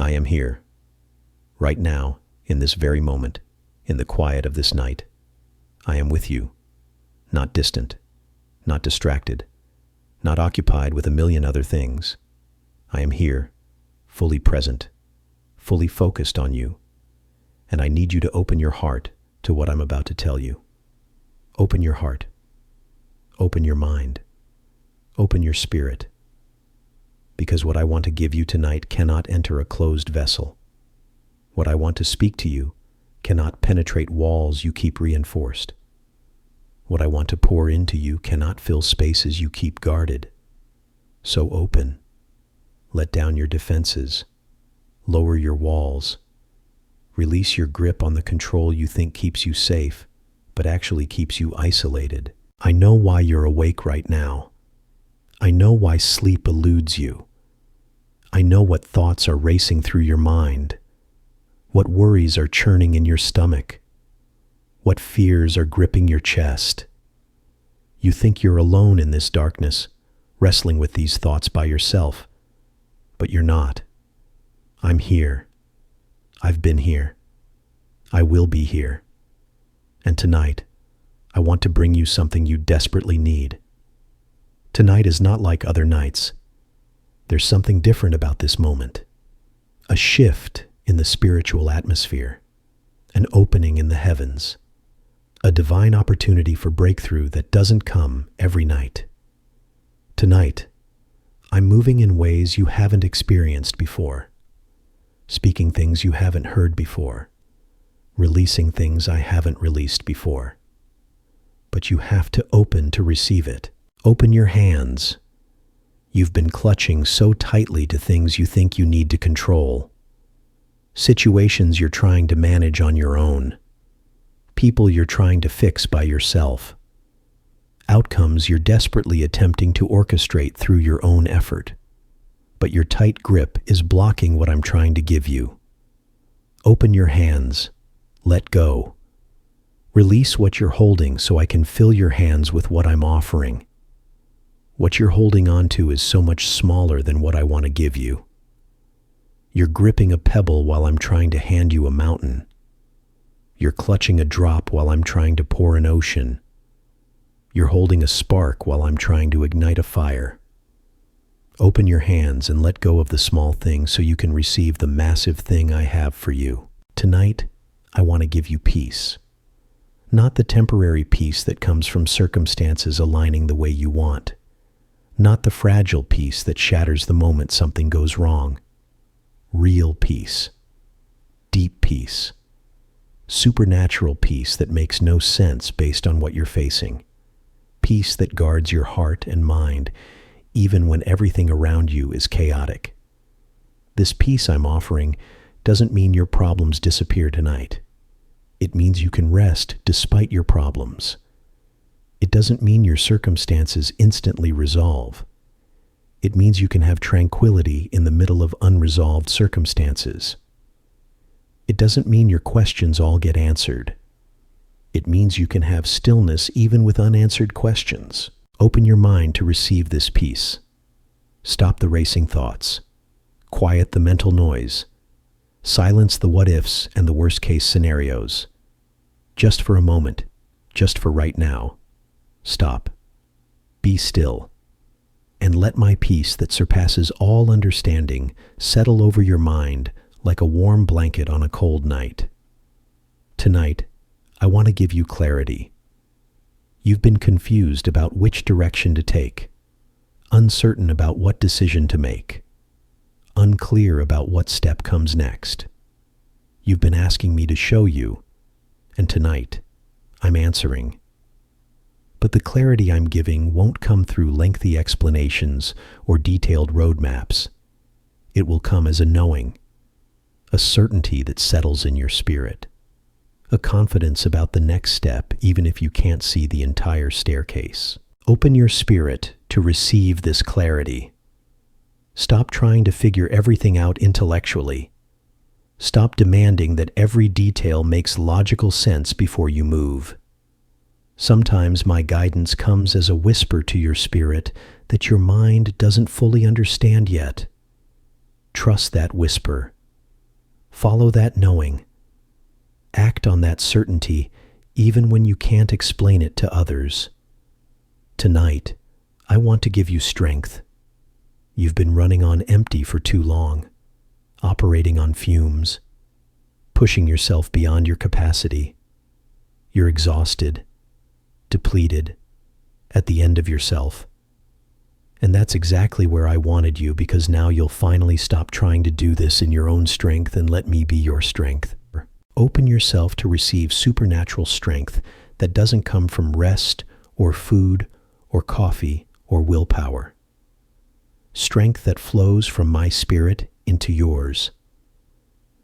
I am here, right now, in this very moment, in the quiet of this night. I am with you, not distant, not distracted, not occupied with a million other things. I am here, fully present, fully focused on you, and I need you to open your heart to what I'm about to tell you. Open your heart. Open your mind. Open your spirit. Because what I want to give you tonight cannot enter a closed vessel. What I want to speak to you cannot penetrate walls you keep reinforced. What I want to pour into you cannot fill spaces you keep guarded. So open. Let down your defenses. Lower your walls. Release your grip on the control you think keeps you safe, but actually keeps you isolated. I know why you're awake right now. I know why sleep eludes you. I know what thoughts are racing through your mind, what worries are churning in your stomach, what fears are gripping your chest. You think you're alone in this darkness, wrestling with these thoughts by yourself, but you're not. I'm here. I've been here. I will be here. And tonight, I want to bring you something you desperately need. Tonight is not like other nights. There's something different about this moment. A shift in the spiritual atmosphere. An opening in the heavens. A divine opportunity for breakthrough that doesn't come every night. Tonight, I'm moving in ways you haven't experienced before. Speaking things you haven't heard before. Releasing things I haven't released before. But you have to open to receive it. Open your hands. You've been clutching so tightly to things you think you need to control. Situations you're trying to manage on your own. People you're trying to fix by yourself. Outcomes you're desperately attempting to orchestrate through your own effort. But your tight grip is blocking what I'm trying to give you. Open your hands. Let go. Release what you're holding so I can fill your hands with what I'm offering. What you're holding on to is so much smaller than what I want to give you. You're gripping a pebble while I'm trying to hand you a mountain. You're clutching a drop while I'm trying to pour an ocean. You're holding a spark while I'm trying to ignite a fire. Open your hands and let go of the small thing so you can receive the massive thing I have for you. Tonight, I want to give you peace. Not the temporary peace that comes from circumstances aligning the way you want. Not the fragile peace that shatters the moment something goes wrong. Real peace. Deep peace. Supernatural peace that makes no sense based on what you're facing. Peace that guards your heart and mind, even when everything around you is chaotic. This peace I'm offering doesn't mean your problems disappear tonight. It means you can rest despite your problems. It doesn't mean your circumstances instantly resolve. It means you can have tranquility in the middle of unresolved circumstances. It doesn't mean your questions all get answered. It means you can have stillness even with unanswered questions. Open your mind to receive this peace. Stop the racing thoughts. Quiet the mental noise. Silence the what-ifs and the worst-case scenarios. Just for a moment, just for right now. Stop. Be still. And let my peace that surpasses all understanding settle over your mind like a warm blanket on a cold night. Tonight, I want to give you clarity. You've been confused about which direction to take, uncertain about what decision to make, unclear about what step comes next. You've been asking me to show you, and tonight, I'm answering. But the clarity I'm giving won't come through lengthy explanations or detailed roadmaps. It will come as a knowing, a certainty that settles in your spirit, a confidence about the next step even if you can't see the entire staircase. Open your spirit to receive this clarity. Stop trying to figure everything out intellectually. Stop demanding that every detail makes logical sense before you move. Sometimes my guidance comes as a whisper to your spirit that your mind doesn't fully understand yet. Trust that whisper Follow that knowing. Act on that certainty even when you can't explain it to others. Tonight, I want to give you strength. You've been running on empty for too long, operating on fumes, pushing yourself beyond your capacity. You're exhausted, depleted, at the end of yourself. And that's exactly where I wanted you, because now you'll finally stop trying to do this in your own strength and let me be your strength. Open yourself to receive supernatural strength that doesn't come from rest or food or coffee or willpower. Strength that flows from my spirit into yours.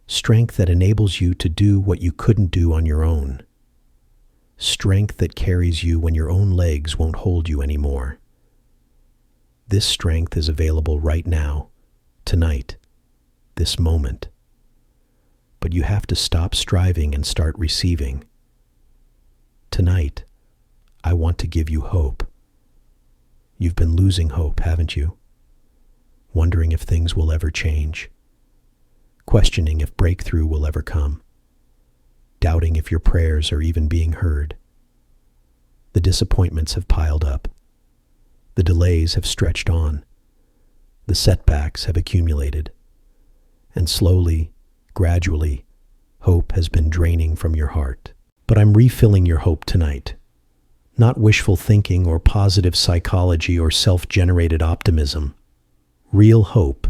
Strength that enables you to do what you couldn't do on your own. Strength that carries you when your own legs won't hold you anymore. This strength is available right now, tonight, this moment. But you have to stop striving and start receiving. Tonight, I want to give you hope. You've been losing hope, haven't you? Wondering if things will ever change. Questioning if breakthrough will ever come. Doubting if your prayers are even being heard. The disappointments have piled up. The delays have stretched on. The setbacks have accumulated. And slowly, gradually, hope has been draining from your heart. But I'm refilling your hope tonight. Not wishful thinking or positive psychology or self-generated optimism. Real hope,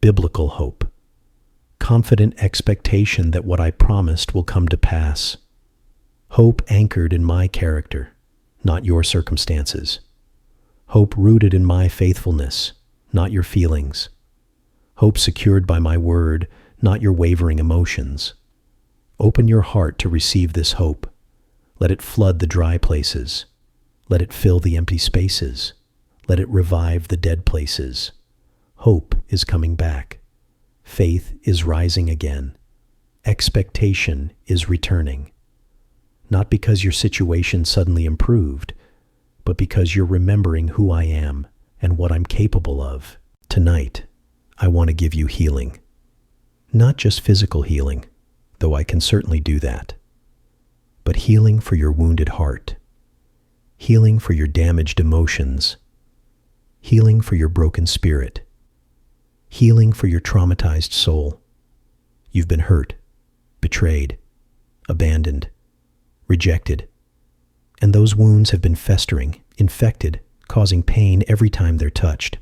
biblical hope, confident expectation that what I promised will come to pass. Hope anchored in my character, not your circumstances. Hope rooted in my faithfulness, not your feelings. Hope secured by my word, not your wavering emotions. Open your heart to receive this hope. Let it flood the dry places. Let it fill the empty spaces. Let it revive the dead places. Hope is coming back. Faith is rising again. Expectation is returning. Not because your situation suddenly improved, but because you're remembering who I am and what I'm capable of. Tonight, I want to give you healing. Not just physical healing, though I can certainly do that, but healing for your wounded heart, healing for your damaged emotions, healing for your broken spirit, healing for your traumatized soul. You've been hurt, betrayed, abandoned, rejected, and those wounds have been festering, infected, causing pain every time they're touched.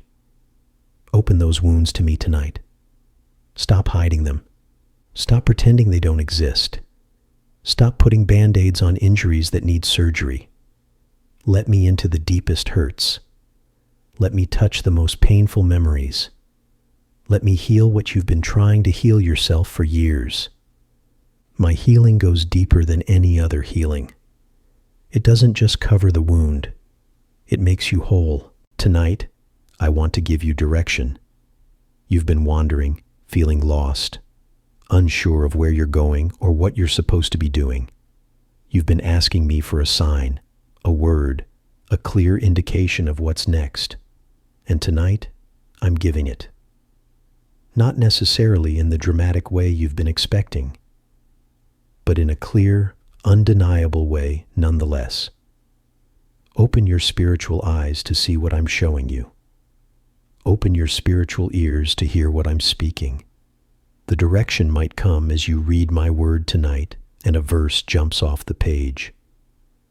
Open those wounds to me tonight. Stop hiding them. Stop pretending they don't exist. Stop putting band-aids on injuries that need surgery. Let me into the deepest hurts. Let me touch the most painful memories. Let me heal what you've been trying to heal yourself for years. My healing goes deeper than any other healing. It doesn't just cover the wound. It makes you whole. Tonight, I want to give you direction. You've been wandering, feeling lost, unsure of where you're going or what you're supposed to be doing. You've been asking me for a sign, a word, a clear indication of what's next. And tonight, I'm giving it. Not necessarily in the dramatic way you've been expecting, but in a clear, undeniable way nonetheless. Open your spiritual eyes to see what I'm showing you. Open your spiritual ears to hear what I'm speaking. The direction might come as you read my word tonight and a verse jumps off the page.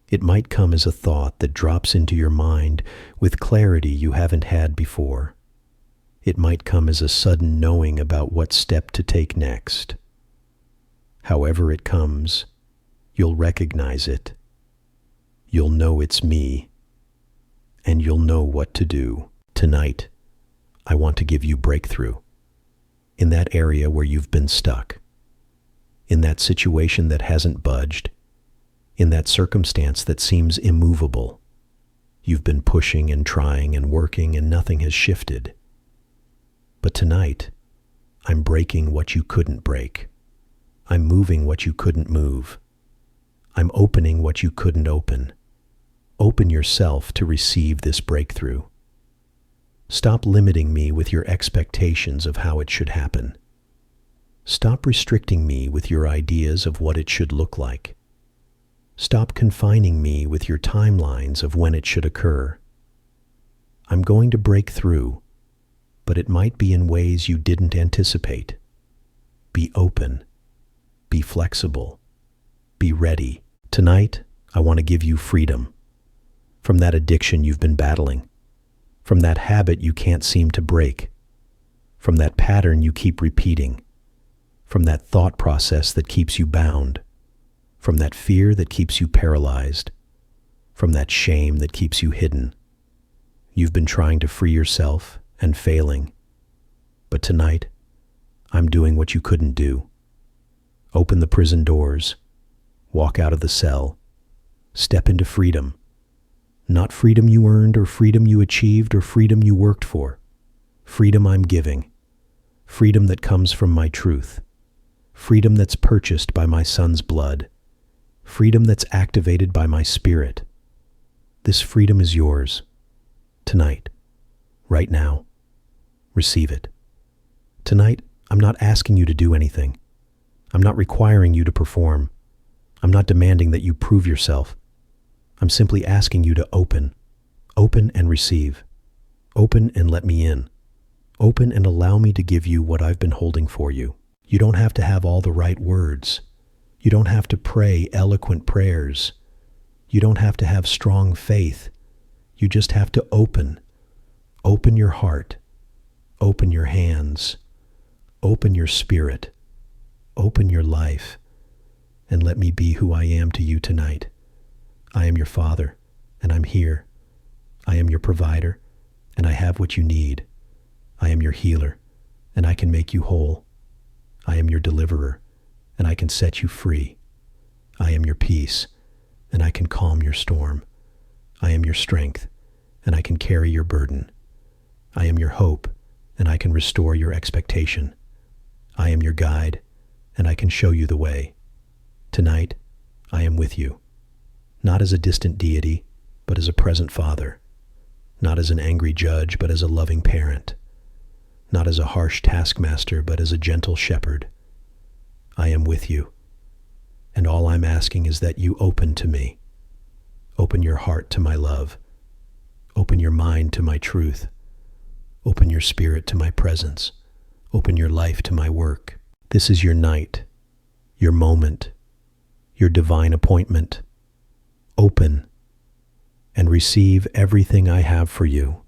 It might come as a thought that drops into your mind with clarity you haven't had before. It might come as a sudden knowing about what step to take next. However it comes, you'll recognize it. You'll know it's me, and you'll know what to do. Tonight, I want to give you breakthrough in that area where you've been stuck, in that situation that hasn't budged, in that circumstance that seems immovable. You've been pushing and trying and working and nothing has shifted. But tonight, I'm breaking what you couldn't break. I'm moving what you couldn't move. I'm opening what you couldn't open. Open yourself to receive this breakthrough. Stop limiting me with your expectations of how it should happen. Stop restricting me with your ideas of what it should look like. Stop confining me with your timelines of when it should occur. I'm going to break through, but it might be in ways you didn't anticipate. Be open. Be flexible. Be ready. Tonight, I want to give you freedom from that addiction you've been battling, from that habit you can't seem to break, from that pattern you keep repeating, from that thought process that keeps you bound, from that fear that keeps you paralyzed, from that shame that keeps you hidden. You've been trying to free yourself and failing, but tonight, I'm doing what you couldn't do. Open the prison doors, walk out of the cell, step into freedom. Not freedom you earned or freedom you achieved or freedom you worked for. Freedom I'm giving. Freedom that comes from my truth. Freedom that's purchased by my Son's blood. Freedom that's activated by my Spirit. This freedom is yours. Tonight. Right now. Receive it. Tonight, I'm not asking you to do anything. I'm not requiring you to perform. I'm not demanding that you prove yourself. I'm simply asking you to open. Open and receive. Open and let me in. Open and allow me to give you what I've been holding for you. You don't have to have all the right words. You don't have to pray eloquent prayers. You don't have to have strong faith. You just have to open. Open your heart. Open your hands. Open your spirit. Open your life. And let me be who I am to you tonight. I am your Father, and I'm here. I am your provider, and I have what you need. I am your healer, and I can make you whole. I am your deliverer, and I can set you free. I am your peace, and I can calm your storm. I am your strength, and I can carry your burden. I am your hope, and I can restore your expectation. I am your guide, and I can show you the way. Tonight, I am with you. Not as a distant deity, but as a present father. Not as an angry judge, but as a loving parent. Not as a harsh taskmaster, but as a gentle shepherd. I am with you. And all I'm asking is that you open to me. Open your heart to my love. Open your mind to my truth. Open your spirit to my presence. Open your life to my work. This is your night, your moment, your divine appointment. Open and receive everything I have for you.